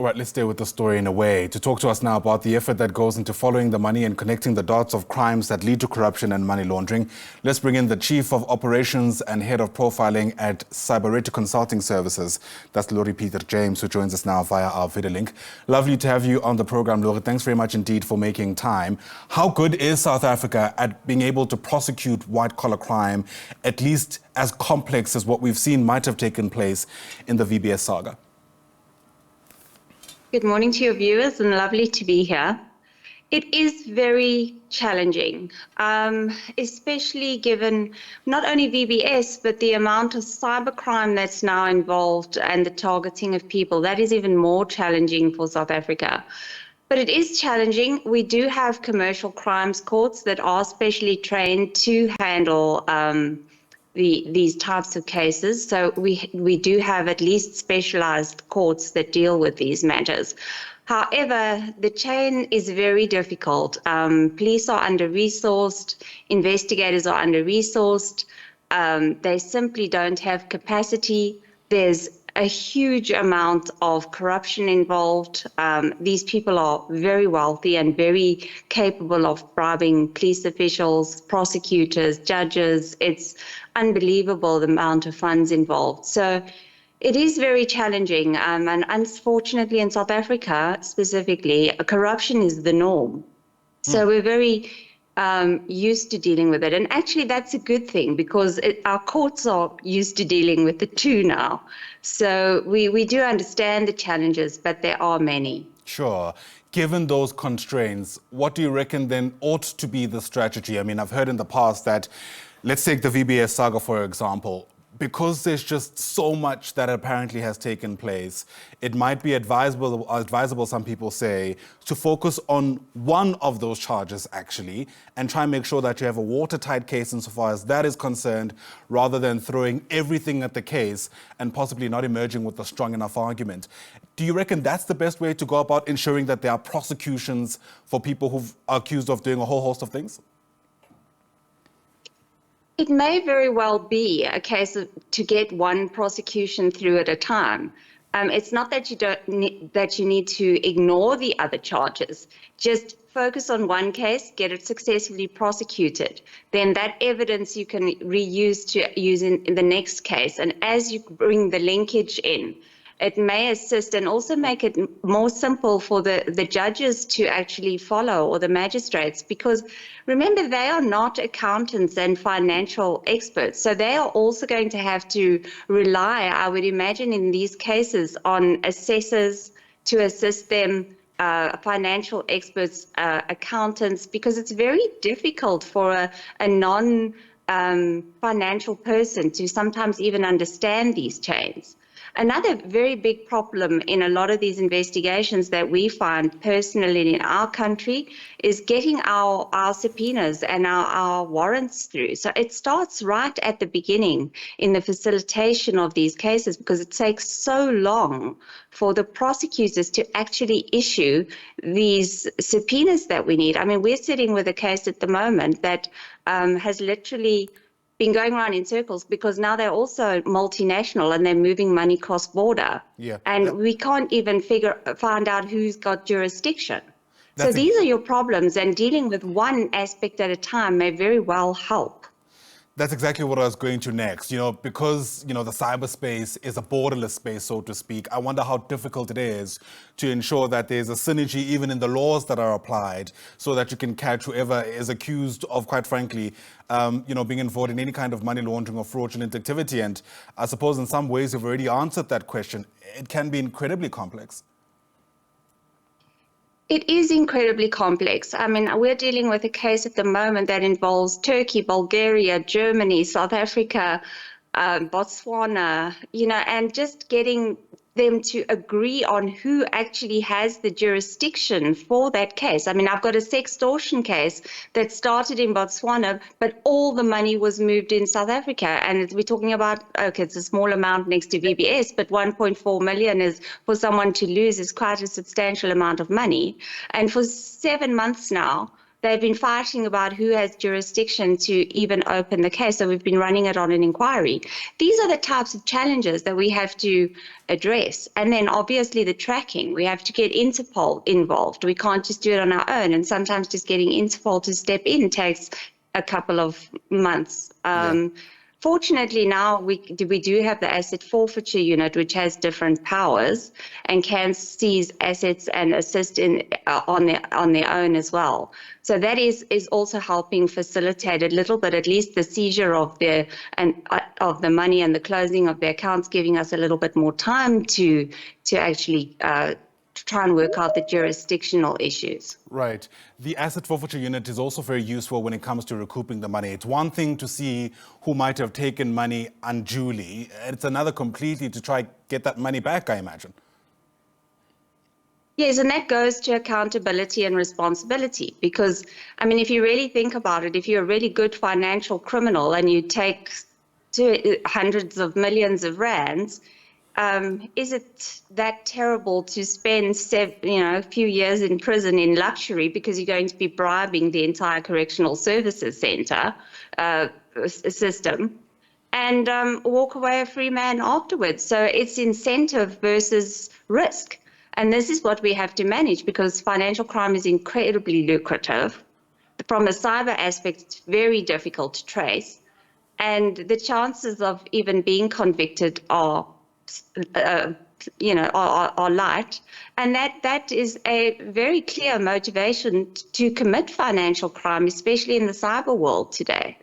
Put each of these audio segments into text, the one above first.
All right, let's stay with the story in a way. To talk to us now about the effort that goes into following the money and connecting the dots of crimes that lead to corruption and money laundering, let's bring in the Chief of Operations and Head of Profiling at Cybareti Consulting Services. That's Laurie Pieters-James, who joins us now via our video link. Lovely to have you on the program, Laurie. Thanks very much indeed for making time. How good is South Africa at being able to prosecute white-collar crime, at least as complex as what we've seen might have taken place in the VBS Saga? Good morning to your viewers, and lovely to be here. It is very challenging, especially given not only VBS, but the amount of cybercrime that's now involved and the targeting of people. That is even more challenging for South Africa. But it is challenging. We do have commercial crimes courts that are specially trained to handle these types of cases. So we do have at least specialized courts that deal with these matters. However, the chain is very difficult. Police are under-resourced, investigators are under-resourced, they simply don't have capacity. There's a huge amount of corruption involved. These people are very wealthy and very capable of bribing police officials, prosecutors, judges. It's unbelievable the amount of funds involved. So it is very challenging. And unfortunately in South Africa specifically, corruption is the norm. So we're very used to dealing with it. And actually that's a good thing because our courts are used to dealing with it too now. So we do understand the challenges, but there are many. Sure. Given those constraints, what do you reckon then ought to be the strategy? I mean, I've heard in the past that, let's take the VBS Saga, for example. Because there's just so much that apparently has taken place, it might be advisable, some people say, to focus on one of those charges actually and try and make sure that you have a watertight case insofar as that is concerned, rather than throwing everything at the case and possibly not emerging with a strong enough argument. Do you reckon that's the best way to go about ensuring that there are prosecutions for people who are accused of doing a whole host of things? It may very well be a case of to get one prosecution through at a time. It's not that you need to ignore the other charges. Just focus on one case, get it successfully prosecuted. Then that evidence you can reuse to use in the next case. And as you bring the linkage in, it may assist and also make it more simple for the judges to actually follow, or the magistrates, because remember, they are not accountants and financial experts. So they are also going to have to rely, I would imagine in these cases, on assessors to assist them, financial experts, accountants, because it's very difficult for a non-financial person to sometimes even understand these chains. Another very big problem in a lot of these investigations that we find personally in our country is getting our subpoenas and our warrants through. So it starts right at the beginning in the facilitation of these cases, because it takes so long for the prosecutors to actually issue these subpoenas that we need. I mean, we're sitting with a case at the moment that has literally been going around in circles, because now they're also multinational and they're moving money cross-border. Yeah. And we can't even find out who's got jurisdiction. So these are your problems, and dealing with one aspect at a time may very well help. That's exactly what I was going to next. Because, the cyberspace is a borderless space, so to speak, I wonder how difficult it is to ensure that there's a synergy even in the laws that are applied, so that you can catch whoever is accused of, quite frankly, being involved in any kind of money laundering or fraudulent activity. And I suppose in some ways you've already answered that question. It can be incredibly complex. It is incredibly complex. I mean, we're dealing with a case at the moment that involves Turkey, Bulgaria, Germany, South Africa, Botswana, and just getting them to agree on who actually has the jurisdiction for that case. I mean, I've got a sextortion case that started in Botswana, but all the money was moved in South Africa. And we're talking about, okay, it's a small amount next to VBS, but 1.4 million is, for someone to lose, is quite a substantial amount of money. And for 7 months now, they've been fighting about who has jurisdiction to even open the case. So we've been running it on an inquiry. These are the types of challenges that we have to address. And then obviously the tracking, we have to get Interpol involved. We can't just do it on our own. And sometimes just getting Interpol to step in takes a couple of months. Fortunately, now we do have the asset forfeiture unit, which has different powers and can seize assets and assist in on their own as well. So that is also helping facilitate a little bit, at least the seizure of the money and the closing of the accounts, giving us a little bit more time to actually try and work out the jurisdictional issues. Right. The asset forfeiture unit is also very useful when it comes to recouping the money. It's one thing to see who might have taken money unduly. It's another completely to try get that money back, I imagine. Yes, and that goes to accountability and responsibility because, I mean, if you really think about it, if you're a really good financial criminal and you take hundreds of millions of rands, is it that terrible to spend a few years in prison in luxury because you're going to be bribing the entire correctional services center system and walk away a free man afterwards? So it's incentive versus risk. And this is what we have to manage because financial crime is incredibly lucrative. From a cyber aspect, it's very difficult to trace. And the chances of even being convicted are light, and that is a very clear motivation to commit financial crime, especially in the cyber world today.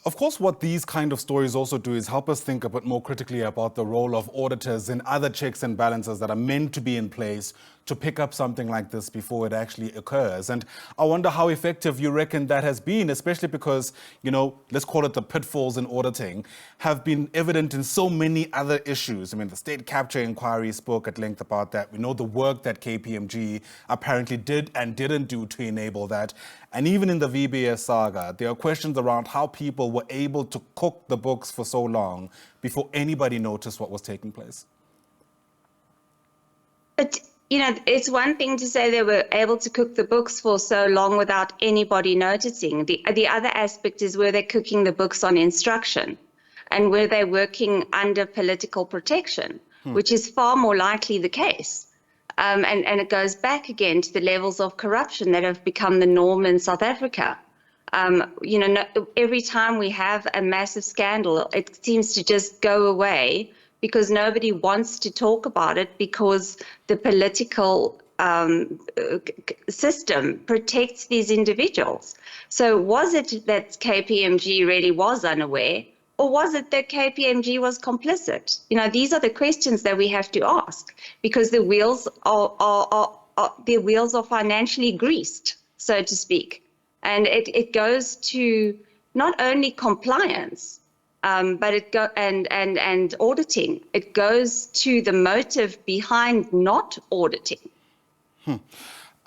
Of course, what these kind of stories also do is help us think a bit more critically about the role of auditors and other checks and balances that are meant to be in place to pick up something like this before it actually occurs. And I wonder how effective you reckon that has been, especially because, let's call it the pitfalls in auditing, have been evident in so many other issues. I mean, the state capture inquiry spoke at length about that. We know the work that KPMG apparently did and didn't do to enable that. And even in the VBS saga, there are questions around how people were able to cook the books for so long before anybody noticed what was taking place. But it's one thing to say they were able to cook the books for so long without anybody noticing. The other aspect is, were they cooking the books on instruction? And were they working under political protection, which is far more likely the case? And it goes back again to the levels of corruption that have become the norm in South Africa. Every time we have a massive scandal, it seems to just go away because nobody wants to talk about it because the political system protects these individuals. So was it that KPMG really was unaware, or was it that KPMG was complicit? These are the questions that we have to ask because the wheels are financially greased, so to speak. And it goes to not only compliance, but and auditing. It goes to the motive behind not auditing. The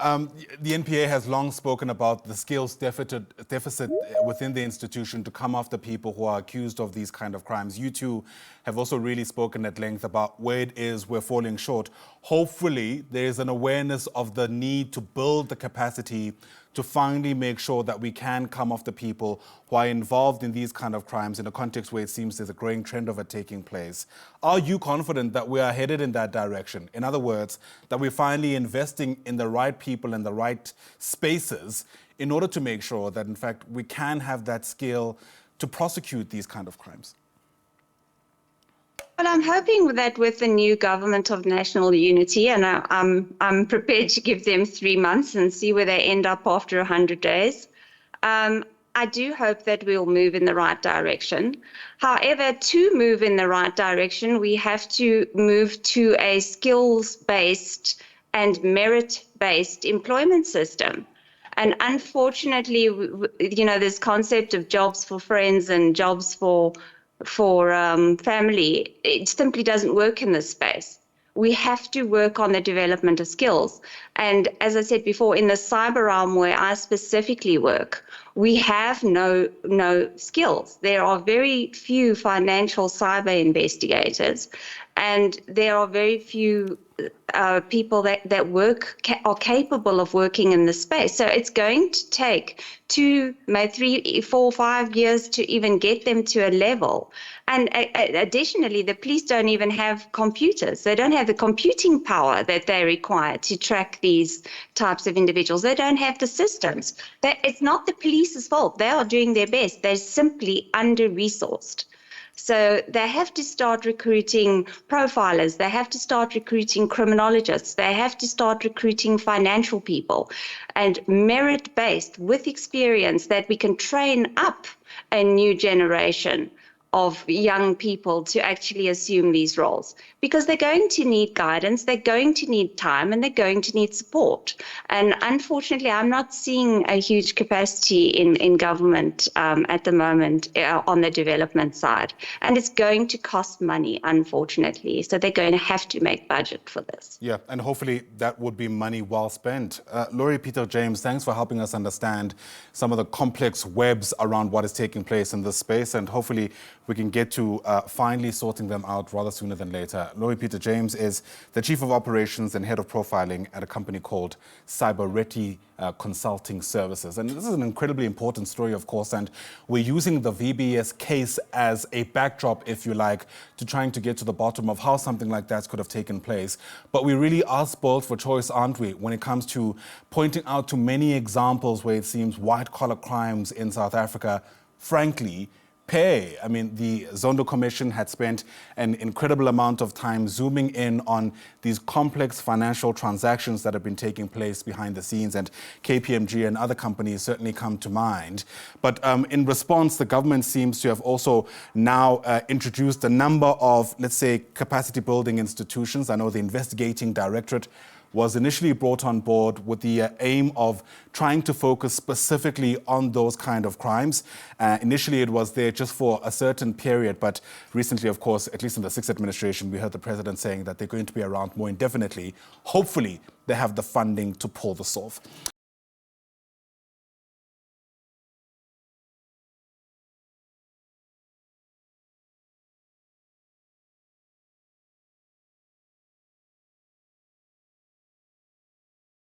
NPA has long spoken about the skills deficit within the institution to come after people who are accused of these kind of crimes. You two have also really spoken at length about where it is we're falling short. Hopefully, there is an awareness of the need to build the capacity to finally make sure that we can come after people who are involved in these kind of crimes in a context where it seems there's a growing trend of it taking place. Are you confident that we are headed in that direction? In other words, that we're finally investing in the right people and the right spaces in order to make sure that, in fact, we can have that skill to prosecute these kind of crimes? Well, I'm hoping that with the new government of national unity, and I'm prepared to give them 3 months and see where they end up after 100 days. I do hope that we'll move in the right direction. However, to move in the right direction, we have to move to a skills-based and merit-based employment system. And unfortunately, this concept of jobs for friends and jobs for family, it simply doesn't work in this space. We have to work on the development of skills. And as I said before, in the cyber realm where I specifically work, we have no skills. There are very few financial cyber investigators, and there are very few people that are capable of working in this space. So it's going to take 2, maybe 3, 4, 5 years to even get them to a level. And additionally, the police don't even have computers. They don't have the computing power that they require to track these types of individuals. They don't have the systems. It's not the police's fault. They are doing their best. They're simply under-resourced. So they have to start recruiting profilers. They have to start recruiting criminologists. They have to start recruiting financial people, and merit-based with experience that we can train up a new generation of young people to actually assume these roles, because they're going to need guidance, they're going to need time, and they're going to need support. And unfortunately, I'm not seeing a huge capacity in government at the moment on the development side. And it's going to cost money, unfortunately. So they're going to have to make budget for this. Yeah, and hopefully that would be money well spent. Laurie Pieters-James, thanks for helping us understand some of the complex webs around what is taking place in this space, and hopefully we can get to finally sorting them out rather sooner than later. Laurie Pieters-James is the Chief of Operations and Head of Profiling at a company called Cybareti Consulting Services. And this is an incredibly important story, of course, and we're using the VBS case as a backdrop, if you like, to trying to get to the bottom of how something like that could have taken place. But we really are spoiled for choice, aren't we, when it comes to pointing out to many examples where it seems white-collar crimes in South Africa, frankly, pay. I mean, the Zondo Commission had spent an incredible amount of time zooming in on these complex financial transactions that have been taking place behind the scenes, and KPMG and other companies certainly come to mind. But in response, the government seems to have also now introduced a number of, let's say, capacity building institutions. I know the Investigating Directorate was initially brought on board with the aim of trying to focus specifically on those kind of crimes. Initially, it was there just for a certain period, but recently, of course, at least in the sixth administration, we heard the president saying that they're going to be around more indefinitely. Hopefully, they have the funding to pull this off.